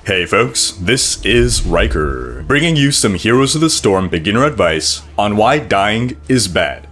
Hey folks, this is Riker, bringing you some Heroes of the Storm beginner advice on why dying is bad.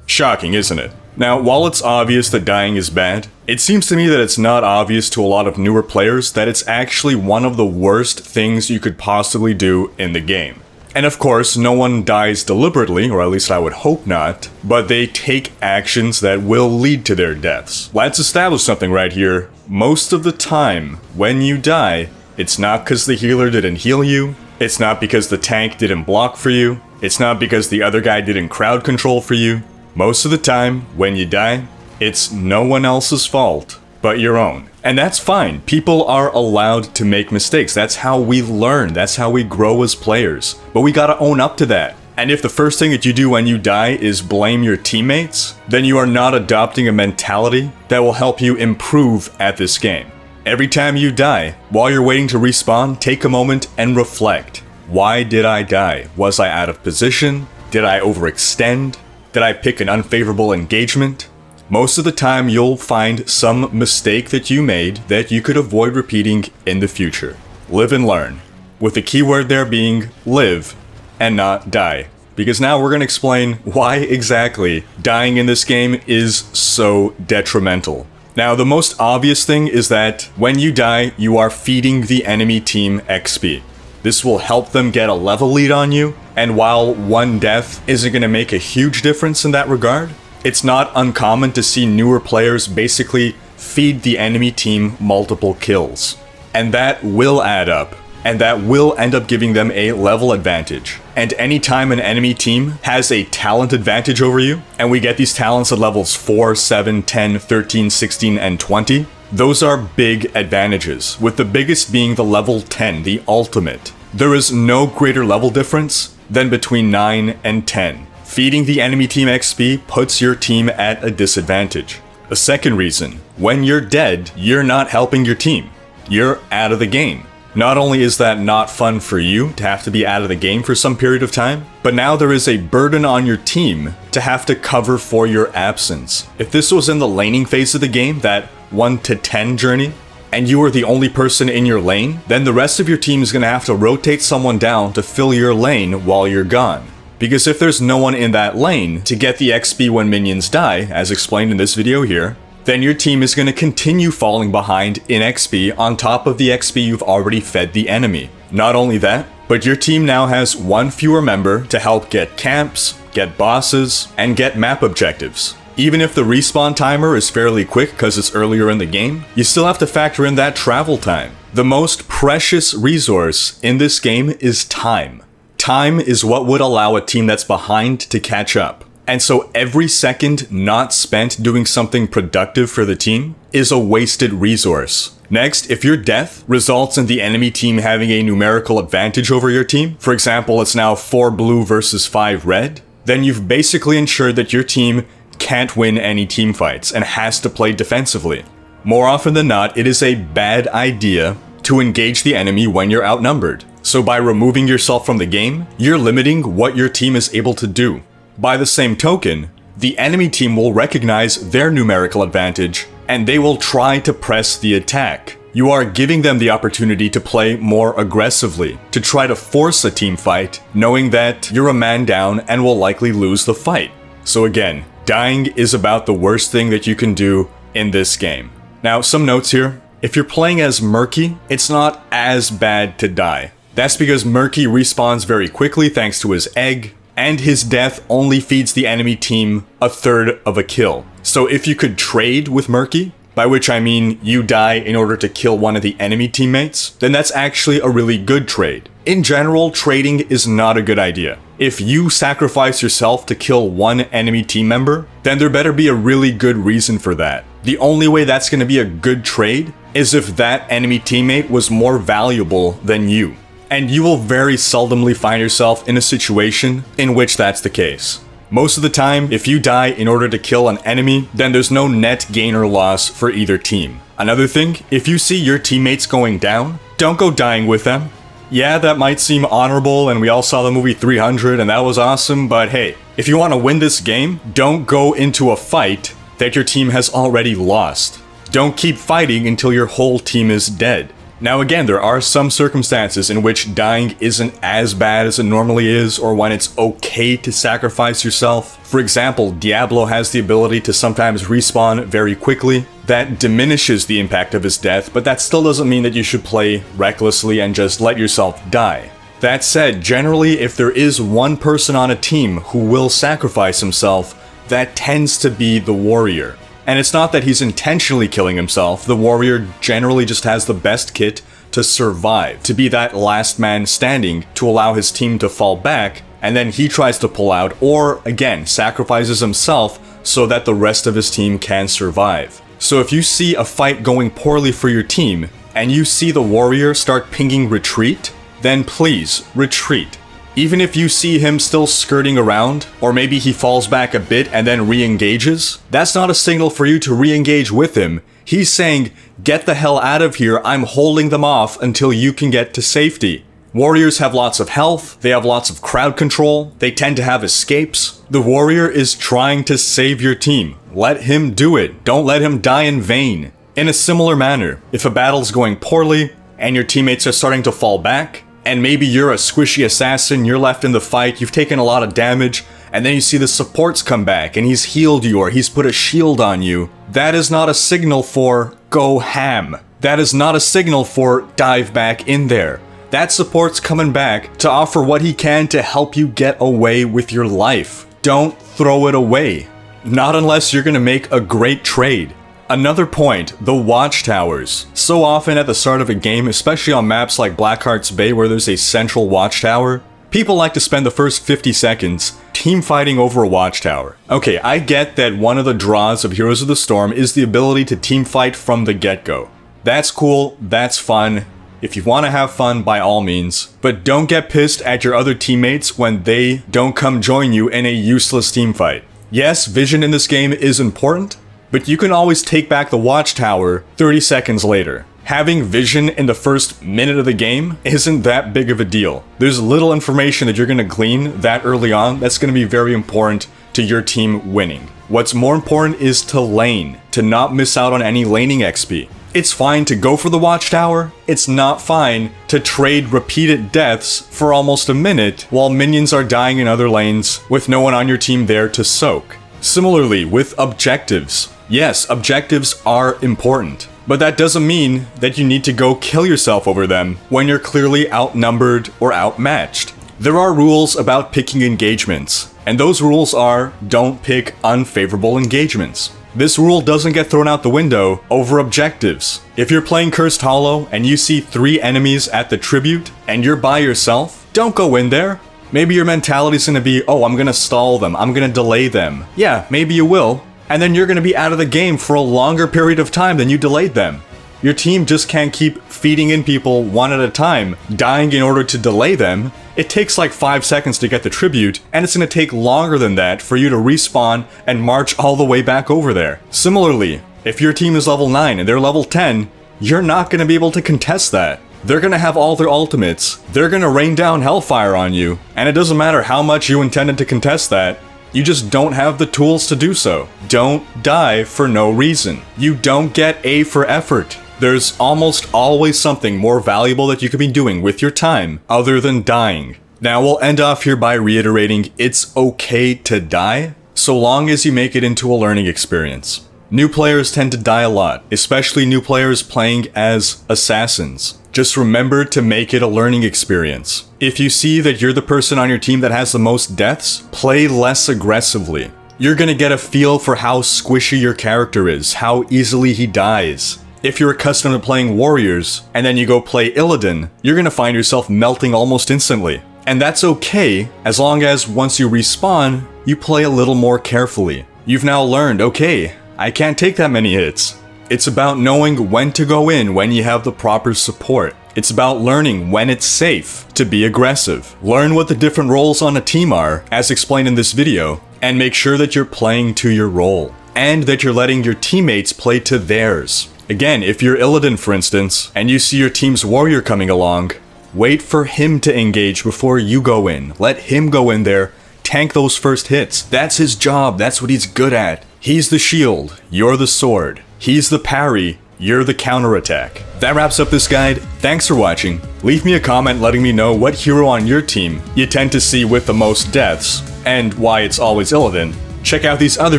Shocking, isn't it? Now, while it's obvious that dying is bad, it seems to me that it's not obvious to a lot of newer players that it's actually one of the worst things you could possibly do in the game. And of course, no one dies deliberately, or at least I would hope not, but they take actions that will lead to their deaths. Let's establish something right here. Most of the time, when you die, it's not because the healer didn't heal you, it's not because the tank didn't block for you, it's not because the other guy didn't crowd control for you. Most of the time, when you die, it's no one else's fault but your own. And that's fine. People are allowed to make mistakes. That's how we learn. That's how we grow as players. But we gotta own up to that. And if the first thing that you do when you die is blame your teammates, then you are not adopting a mentality that will help you improve at this game. Every time you die, while you're waiting to respawn, take a moment and reflect. Why did I die? Was I out of position? Did I overextend? Did I pick an unfavorable engagement? Most of the time you'll find some mistake that you made that you could avoid repeating in the future. Live and learn. With the keyword there being live and not die. Because now we're going to explain why exactly dying in this game is so detrimental. Now, the most obvious thing is that when you die, you are feeding the enemy team XP. This will help them get a level lead on you, and while one death isn't going to make a huge difference in that regard, it's not uncommon to see newer players basically feed the enemy team multiple kills. And that will add up, and that will end up giving them a level advantage. And anytime an enemy team has a talent advantage over you, and we get these talents at levels 4, 7, 10, 13, 16, and 20, those are big advantages, with the biggest being the level 10, the ultimate. There is no greater level difference than between 9 and 10. Feeding the enemy team XP puts your team at a disadvantage. The second reason, when you're dead, you're not helping your team. You're out of the game. Not only is that not fun for you to have to be out of the game for some period of time, but now there is a burden on your team to have to cover for your absence. If this was in the laning phase of the game, that 1 to 10 journey, and you were the only person in your lane, then the rest of your team is going to have to rotate someone down to fill your lane while you're gone. Because if there's no one in that lane to get the XP when minions die, as explained in this video here, then your team is going to continue falling behind in XP on top of the XP you've already fed the enemy. Not only that, but your team now has one fewer member to help get camps, get bosses, and get map objectives. Even if the respawn timer is fairly quick because it's earlier in the game, you still have to factor in that travel time. The most precious resource in this game is time. Time is what would allow a team that's behind to catch up. And so every second not spent doing something productive for the team is a wasted resource. Next, if your death results in the enemy team having a numerical advantage over your team, for example, it's now 4 blue versus 5 red, then you've basically ensured that your team can't win any team fights and has to play defensively. More often than not, it is a bad idea to engage the enemy when you're outnumbered. So by removing yourself from the game, you're limiting what your team is able to do. By the same token, the enemy team will recognize their numerical advantage, and they will try to press the attack. You are giving them the opportunity to play more aggressively, to try to force a team fight, knowing that you're a man down and will likely lose the fight. So again, dying is about the worst thing that you can do in this game. Now, some notes here. If you're playing as Murky, it's not as bad to die. That's because Murky respawns very quickly thanks to his egg, and his death only feeds the enemy team a third of a kill. So if you could trade with Murky, by which I mean you die in order to kill one of the enemy teammates, then that's actually a really good trade. In general, trading is not a good idea. If you sacrifice yourself to kill one enemy team member, then there better be a really good reason for that. The only way that's going to be a good trade is if that enemy teammate was more valuable than you. And you will very seldomly find yourself in a situation in which that's the case. Most of the time, if you die in order to kill an enemy, then there's no net gain or loss for either team. Another thing, if you see your teammates going down, don't go dying with them. Yeah, that might seem honorable, and we all saw the movie 300 and that was awesome, but hey, if you want to win this game, don't go into a fight that your team has already lost. Don't keep fighting until your whole team is dead. Now again, there are some circumstances in which dying isn't as bad as it normally is, or when it's okay to sacrifice yourself. For example, Diablo has the ability to sometimes respawn very quickly. That diminishes the impact of his death, but that still doesn't mean that you should play recklessly and just let yourself die. That said, generally, if there is one person on a team who will sacrifice himself, that tends to be the warrior. And it's not that he's intentionally killing himself, the warrior generally just has the best kit to survive, to be that last man standing, to allow his team to fall back, and then he tries to pull out, or again, sacrifices himself so that the rest of his team can survive. So if you see a fight going poorly for your team, and you see the warrior start pinging retreat, then please, retreat. Even if you see him still skirting around, or maybe he falls back a bit and then re-engages, that's not a signal for you to re-engage with him. He's saying, get the hell out of here, I'm holding them off until you can get to safety. Warriors have lots of health, they have lots of crowd control, they tend to have escapes. The warrior is trying to save your team. Let him do it, don't let him die in vain. In a similar manner, if a battle's going poorly, and your teammates are starting to fall back, and maybe you're a squishy assassin, you're left in the fight, you've taken a lot of damage, and then you see the supports come back and he's healed you or he's put a shield on you, that is not a signal for go ham. That is not a signal for dive back in there. That support's coming back to offer what he can to help you get away with your life. Don't throw it away. Not unless you're gonna make a great trade. Another point, the watchtowers. So often at the start of a game, especially on maps like Blackheart's Bay where there's a central watchtower, people like to spend the first 50 seconds teamfighting over a watchtower. Okay, I get that one of the draws of Heroes of the Storm is the ability to teamfight from the get-go. That's cool, that's fun. If you want to have fun, by all means. But don't get pissed at your other teammates when they don't come join you in a useless teamfight. Yes, vision in this game is important, but you can always take back the watchtower 30 seconds later. Having vision in the first minute of the game isn't that big of a deal. There's little information that you're going to glean that early on that's going to be very important to your team winning. What's more important is to lane, to not miss out on any laning XP. It's fine to go for the watchtower, it's not fine to trade repeated deaths for almost a minute while minions are dying in other lanes with no one on your team there to soak. Similarly, with objectives. Yes, objectives are important, but that doesn't mean that you need to go kill yourself over them when you're clearly outnumbered or outmatched. There are rules about picking engagements, and those rules are don't pick unfavorable engagements. This rule doesn't get thrown out the window over objectives. If you're playing Cursed Hollow and you see 3 enemies at the tribute and you're by yourself, don't go in there. Maybe your mentality's gonna be, oh, I'm gonna stall them, I'm gonna delay them. Yeah, maybe you will. And then you're gonna be out of the game for a longer period of time than you delayed them. Your team just can't keep feeding in people one at a time, dying in order to delay them. It takes like 5 seconds to get the tribute, and it's gonna take longer than that for you to respawn and march all the way back over there. Similarly, if your team is level 9 and they're level 10, you're not gonna be able to contest that. They're gonna have all their ultimates, they're gonna rain down hellfire on you, and it doesn't matter how much you intended to contest that, you just don't have the tools to do so. Don't die for no reason. You don't get A for effort. There's almost always something more valuable that you could be doing with your time other than dying. Now we'll end off here by reiterating it's okay to die, so long as you make it into a learning experience. New players tend to die a lot, especially new players playing as assassins. Just remember to make it a learning experience. If you see that you're the person on your team that has the most deaths, play less aggressively. You're gonna get a feel for how squishy your character is, how easily he dies. If you're accustomed to playing warriors, and then you go play Illidan, you're gonna find yourself melting almost instantly. And that's okay, as long as once you respawn, you play a little more carefully. You've now learned, okay, I can't take that many hits. It's about knowing when to go in when you have the proper support. It's about learning when it's safe to be aggressive. Learn what the different roles on a team are, as explained in this video, and make sure that you're playing to your role, and that you're letting your teammates play to theirs. Again, if you're Illidan for instance, and you see your team's warrior coming along, wait for him to engage before you go in. Let him go in there, tank those first hits. That's his job, that's what he's good at. He's the shield, you're the sword. He's the parry, you're the counterattack. That wraps up this guide. Thanks for watching. Leave me a comment letting me know what hero on your team you tend to see with the most deaths, and why it's always Illidan. Check out these other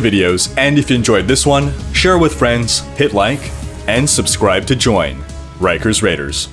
videos, and if you enjoyed this one, share with friends, hit like, and subscribe to join Riker's Raiders.